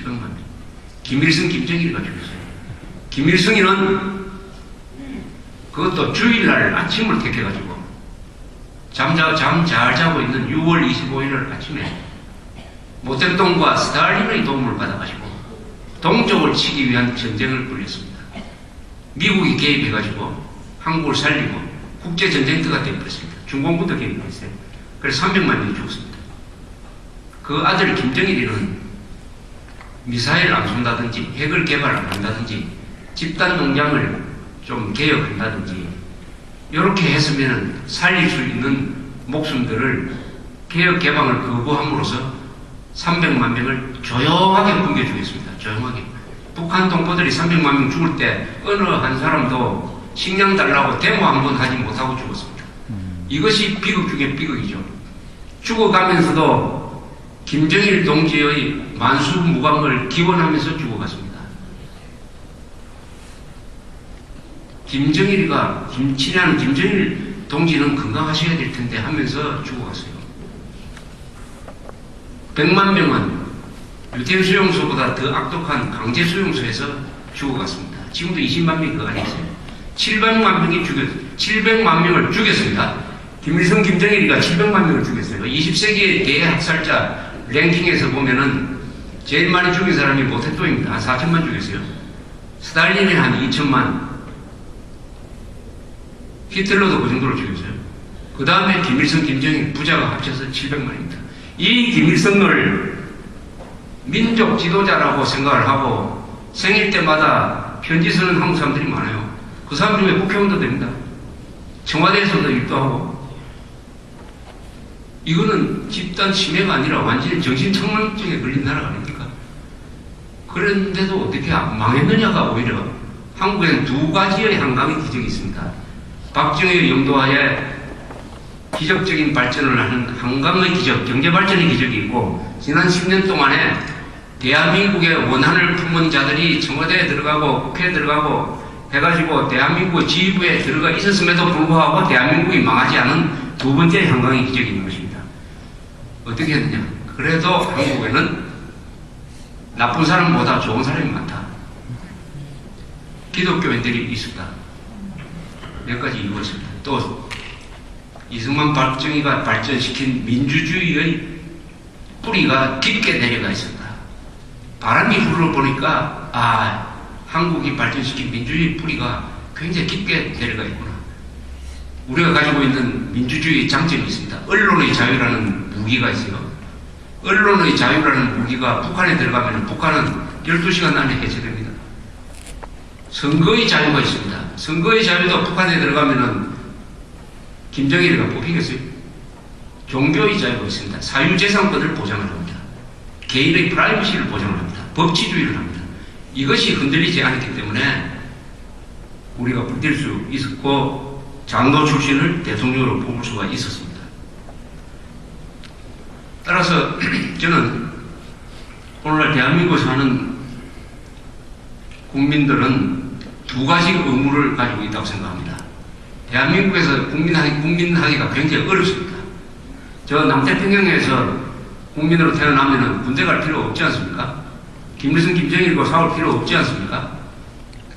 700만 명. 김일성, 김정일이가 죽였어요. 김일성이는 그것도 주일날 아침을 택해가지고 잠 잘 자고 있는 6월 25일 아침에 모택동과 스탈린의 도움을 받아가지고 동족을 치기 위한 전쟁을 벌였습니다. 미국이 개입해가지고 한국을 살리고 국제전쟁터가 되어버렸습니다. 중공부도 개입했어요. 그래서 300만 명이 죽었습니다. 그 아들 김정일이는 미사일 안 쏜다든지 핵을 개발 안 한다든지 집단 농장을 좀 개혁한다든지 이렇게 했으면 살릴 수 있는 목숨들을 개혁 개방을 거부함으로써 300만 명을 조용하게 굶겨주겠습니다. 조용하게. 북한 동포들이 300만 명 죽을 때 어느 한 사람도 식량 달라고 데모 한 번 하지 못하고 죽었습니다. 이것이 비극 중에 비극이죠. 죽어가면서도 김정일 동지의 만수무강을 기원하면서 죽어갔습니다. 친애하는 김정일 동지는 건강하셔야 될 텐데 하면서 죽어갔어요. 100만 명은 유태수용소보다 더 악독한 강제수용소에서 죽어갔습니다. 지금도 20만 명이 그 안에 있어요. 700만 명을 죽였습니다. 김일성, 김정일이가 700만 명을 죽였어요. 20세기의 대학살자 랭킹에서 보면은 제일 많이 죽인 사람이 모택동입니다. 한 4천만 죽였어요. 스탈린이 한 2천만, 히틀러도 그 정도로 죽였어요. 그 다음에 김일성, 김정일 부자가 합쳐서 700만입니다. 이 김일성을 민족 지도자라고 생각을 하고 생일 때마다 편지 쓰는 한국 사람들이 많아요. 그 사람 중에 국회의원도 됩니다. 청와대에서도 일도 하고. 이거는 집단 치매가 아니라 완전히 정신착망증에 걸린 나라가 아닙니까? 그런데도 어떻게 망했느냐가 오히려 한국에는 두 가지의 한강의 기적이 있습니다. 박정희의 영도하에 기적적인 발전을 하는 한강의 기적, 경제발전의 기적이 있고, 지난 10년 동안에 대한민국의 원한을 품은 자들이 청와대에 들어가고 국회에 들어가고 해가지고 대한민국의 지휘부에 들어가 있었음에도 불구하고 대한민국이 망하지 않은 두 번째 한강의 기적이 있는 것입니다. 어떻게 했느냐? 그래도 한국에는 나쁜 사람보다 좋은 사람이 많다. 기독교인들이 있었다. 몇 가지 이유가 있습니다. 또 이승만 박정희가 발전시킨 민주주의의 뿌리가 깊게 내려가 있었다. 바람이 불어보니까 한국이 발전시킨 민주주의 뿌리가 굉장히 깊게 내려가 있구나. 우리가 가지고 있는 민주주의의 장점이 있습니다. 언론의 자유라는 무기가 있어요. 언론의 자유라는 무기가 북한에 들어가면 북한은 12시간 안에 해체됩니다. 선거의 자유가 있습니다. 선거의 자유도 북한에 들어가면은 김정일이가 뽑히겠어요? 종교의 자유가 있습니다. 사유재산권을 보장을 합니다. 개인의 프라이버시를 보장을 합니다. 법치주의를 합니다. 이것이 흔들리지 않았기 때문에 우리가 버틸 수 있었고 장로 출신을 대통령으로 뽑을 수가 있었습니다. 따라서 저는 오늘날 대한민국에 사는 국민들은 두 가지 의무를 가지고 있다고 생각합니다. 대한민국에서 국민하기가 굉장히 어렵습니다. 저 남태평양에서 국민으로 태어나면 군대 갈 필요 없지 않습니까? 김일성, 김정일이고 싸울 필요 없지 않습니까?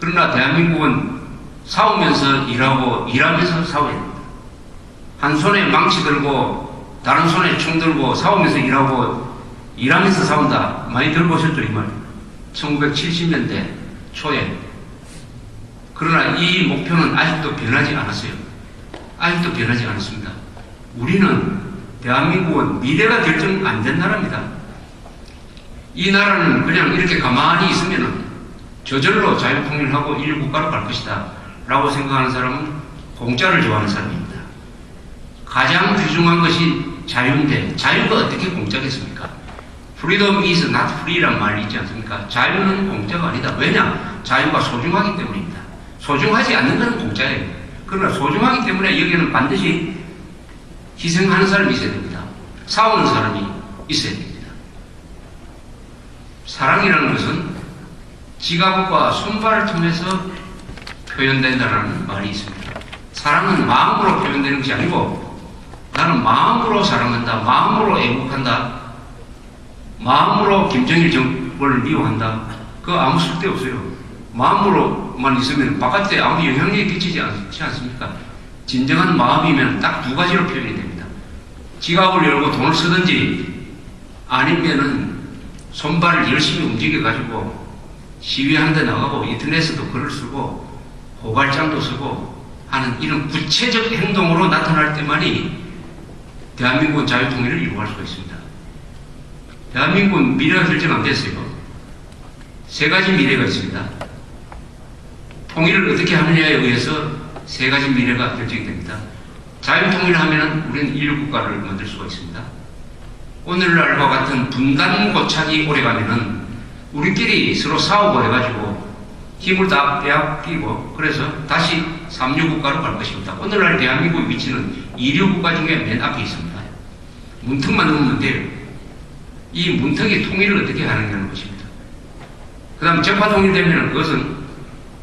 그러나 대한민국은 싸우면서 일하고 일하면서 싸워야 됩니다. 한 손에 망치 들고 다른 손에 총 들고 싸우면서 일하고 일하면서 싸운다. 많이 들어보셨죠, 이 말? 1970년대 초에. 그러나 이 목표는 아직도 변하지 않았어요. 아직도 변하지 않았습니다. 우리는, 대한민국은 미래가 결정 안 된 나라입니다. 이 나라는 그냥 이렇게 가만히 있으면 저절로 자유통일하고 인류국가로 갈 것이다 라고 생각하는 사람은 공짜를 좋아하는 사람입니다. 가장 귀중한 것이 자유인데 자유가 어떻게 공짜겠습니까? Freedom is not free란 말이 있지 않습니까? 자유는 공짜가 아니다. 왜냐? 자유가 소중하기 때문입니다. 소중하지 않는 것은 공짜예요. 그러나 소중하기 때문에 여기는 반드시 희생하는 사람이 있어야 됩니다. 싸우는 사람이 있어야 됩니다. 사랑이라는 것은 지갑과 손발을 통해서 표현된다는 말이 있습니다. 사랑은 마음으로 표현되는 것이 아니고 나는 마음으로 사랑한다, 마음으로 애국한다, 마음으로 김정일 민족을 미워한다. 그거 아무 쓸데없어요. 마음으로만 있으면 바깥에 아무 영향력이 끼치지 않지 않습니까? 진정한 마음이면 딱 두 가지로 표현이 됩니다. 지갑을 열고 돈을 쓰든지 아니면은 손발을 열심히 움직여가지고 시위하는 데 나가고 인터넷에도 글을 쓰고 호갈장도 쓰고 하는 이런 구체적 행동으로 나타날 때만이 대한민국은 자유통일을 이루어갈 수가 있습니다. 대한민국은 미래가 결정 안 됐어요. 세 가지 미래가 있습니다. 통일을 어떻게 하느냐에 의해서 세 가지 미래가 결정이 됩니다. 자유통일을 하면 우리는 인류국가를 만들 수가 있습니다. 오늘날과 같은 분단 고착이 오래가면은 우리끼리 서로 싸우고 해가지고 힘을 다 빼앗기고 그래서 다시 삼류국가로 갈 것입니다. 오늘날 대한민국의 위치는 이류국가 중에 맨 앞에 있습니다. 문턱만 넘으면 돼요. 이 문턱이 통일을 어떻게 하느냐는 것입니다. 그 다음 적화 통일되면 그것은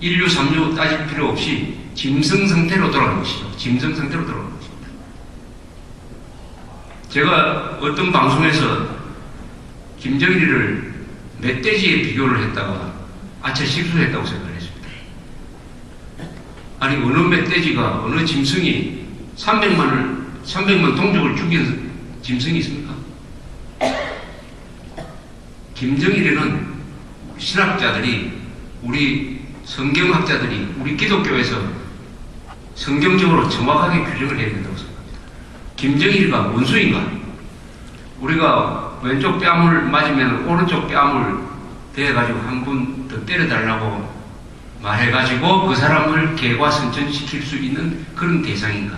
1류, 3류 따질 필요 없이 짐승 상태로 돌아가는 것이죠. 짐승 상태로 돌아가는 것입니다. 제가 어떤 방송에서 김정일을 멧돼지에 비교를 했다가 아차 실수했다고 생각을 했습니다. 아니 어느 멧돼지가 어느 짐승이 300만 동족을 죽인 짐승이 있습니까? 김정일이는 신학자들이 우리 성경학자들이 우리 기독교에서 성경적으로 정확하게 규정을 해야 된다고 생각합니다. 김정일이가 원수인가? 우리가 왼쪽 뺨을 맞으면 오른쪽 뺨을 대가지고 한 분 더 때려달라고 말해가지고 그 사람을 개과선천시킬 수 있는 그런 대상인가?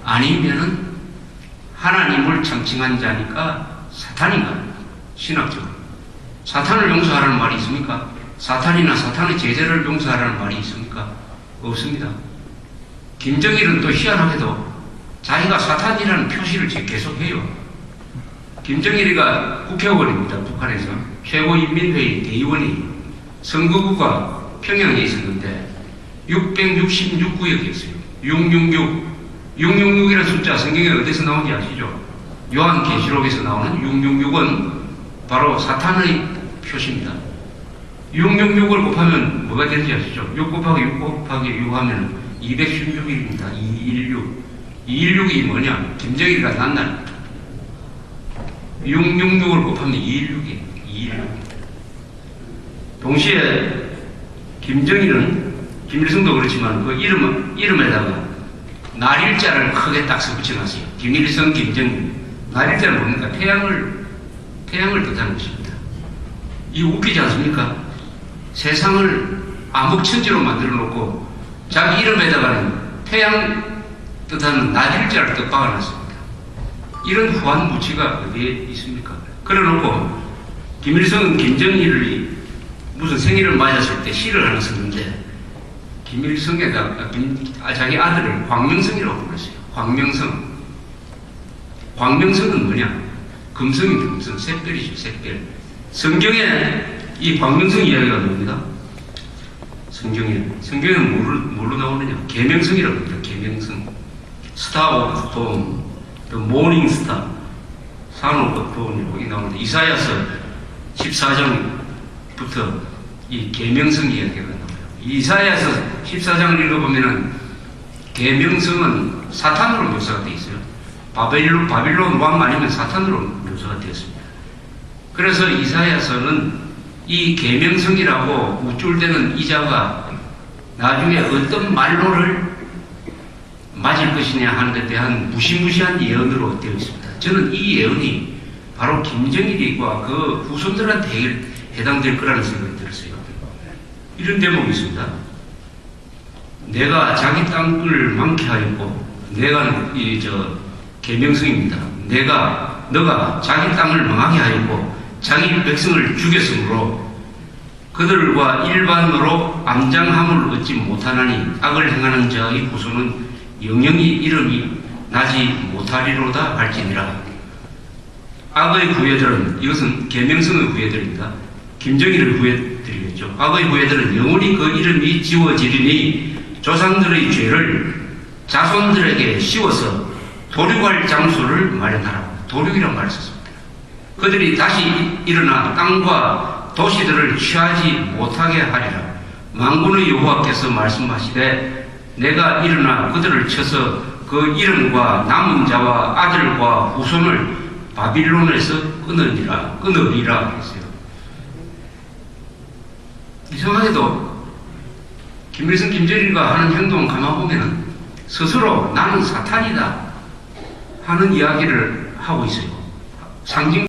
아니면은 하나님을 창칭한 자니까 사탄인가? 신학적으로. 사탄을 용서하라는 말이 있습니까? 사탄이나 사탄의 제자를 용서하라는 말이 있습니까? 없습니다. 김정일은 또 희한하게도 자기가 사탄이라는 표시를 계속해요. 김정일이가 국회의원입니다. 북한에서 최고인민회의 대의원이 선거구가 평양에 있었는데 666구역이었어요. 666이라는 숫자 성경에 어디서 나오는지 아시죠? 요한계시록에서 나오는 666은 바로 사탄의 표시입니다. 666을 곱하면 뭐가 되는지 아시죠? 6 곱하기 6 곱하기 6 하면 216일입니다. 216. 216이 뭐냐? 김정일이가 난 날입니다. 666을 곱하면 216이에요. 216. 동시에 김정일은 김일성도 그렇지만 그 이름에다가 날일자를 크게 딱 써붙여놨어요. 김일성, 김정일. 날일자는 뭡니까? 태양을 뜻하는 것입니다. 이 웃기지 않습니까? 세상을 암흑천지로 만들어 놓고 자기 이름에다가는 태양 뜻하는 날일자를 또 박아놨습니다. 이런 후한 무치가 어디에 있습니까? 그래 놓고 김일성은 김정일이 무슨 생일을 맞았을 때 시를 하나 썼는데 김일성에다가 자기 아들을 광명성이라고 불렀어요. 광명성. 광명성은 뭐냐? 금성입니다. 금성. 샛별이죠. 샛별. 성경에 이 광명성 이야기가 나옵니다. 성경에는 뭘로 나오느냐? 계명성이라고 합니다. 계명성. 스타 오브 돈, 또 모닝 스타, 산 오브 돈이라고 나오는데 이사야서 14장부터 이 계명성 이야기가 나와요. 이사야서 14장을 읽어보면은 계명성은 사탄으로 묘사가 되어 있어요. 바빌론 왕 아니면 사탄으로 묘사가 되었습니다. 그래서 이사야서는 이 계명성이라고 우쭐대는 이자가 나중에 어떤 말로를 맞을 것이냐 하는 데 대한 무시무시한 예언으로 되어 있습니다. 저는 이 예언이 바로 김정일과 그 후손들한테 해당될 거라는 생각이 들었어요. 이런 대목이 있습니다. 내가 자기 땅을 망케하였고, 내가 계명성입니다. 너가 자기 땅을 망하게 하였고 자기 백성을 죽였으므로 그들과 일반으로 암장함을 얻지 못하나니 악을 행하는 자의 후손은 영영이 이름이 나지 못하리로다 할지니라. 악의 후예들은, 이것은 계명성의 후예들입니다. 김정일의 후예들이겠죠. 악의 후예들은 영원히 그 이름이 지워지리니 조상들의 죄를 자손들에게 씌워서 도륙할 장소를 마련하라. 도륙이란 말을 썼습니다. 그들이 다시 일어나 땅과 도시들을 취하지 못하게 하리라. 만군의 여호와께서 말씀하시되 내가 일어나 그들을 쳐서 그 이름과 남은 자와 아들과 후손을 바빌론에서 끊으리라 했어요. 이상하게도 김일성, 김정일이가 하는 행동 가만 보면은 스스로 나는 사탄이다 하는 이야기를 하고 있어요. 상징